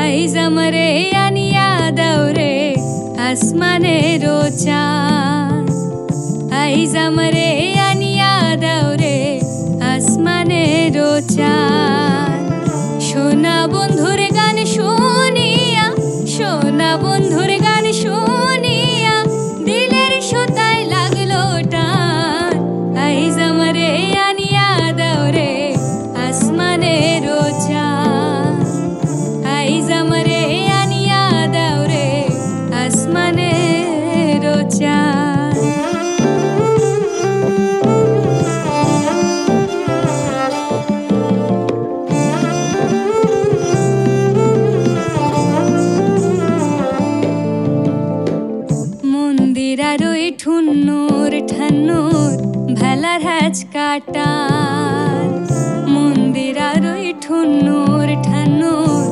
আইজ আমারে আনিয়া দাও রে আসমানেরও চাঁদ, আইজ আমারে আনিয়া দাও রে আসমানেরও চাঁদ। সোনা বন্ধুর গান শুনিয়া, সোনা বন্ধুর গান শুনিয়া দিলের সুতায় লাগলো টান। আইজ আমারে আনিয়া দাও রে আসমানেরও চাঁদ, আইজ আমারে আনিয়া দাও রে আসমানেরও চাঁদ। মন্দিরারই ঠুন্নুর ঠান্নুর ভেলার হ্যাচ কাটার, মন্দিরারই ঠুন্নুর ঠান্নুর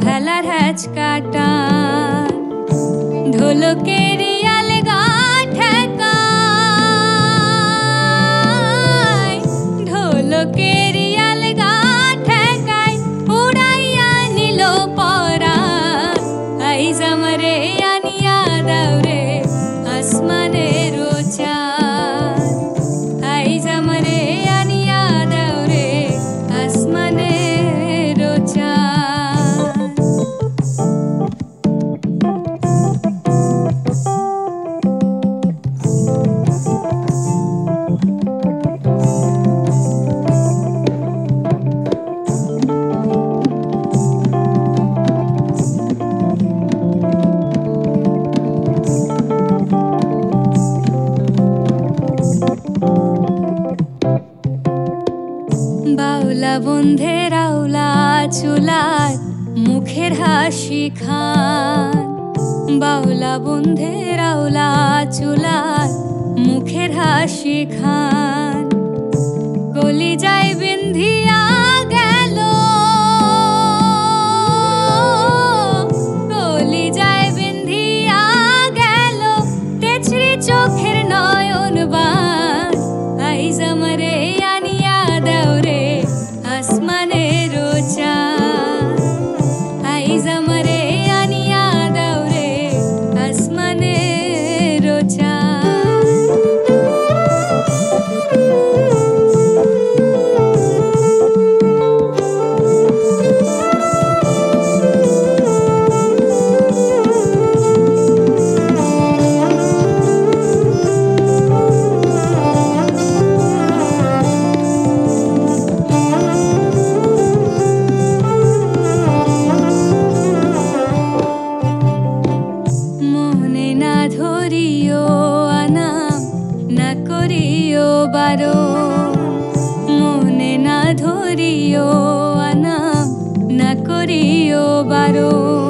ভেলার হ্যাচ কাটার। ঢোলকের আলগা ঠেকায়, ঢোলকের আলগা ঠেকায় উড়াইয়া নিল পরাণ। আইজ আমারে আনিয়া দাও রে আসমানেরও চাঁদ, আইজ আমারে আনিয়া দাও রে আসমানেরও চাঁদ। বাউলা বন্ধের আউলা চুলার মুখের হাসি খান, বাউলা বন্ধের আউলা চুলার মুখের হাসি খান। কলিজায় বিন্ধিয়া গেল, কলিজায় বিন্ধিয়া গেল তেছরি চোখের নয়ন বান। আইজ আমারে আনিয়া দাও রে আসমানেরও চাঁদ, আইজ আমারে আনিয়া দাও রে আসমানেরও চাঁদ। মনে না ধরিও আনাম না করিও বারণ, মনে না ধরিও আনাম না করিও বারণ।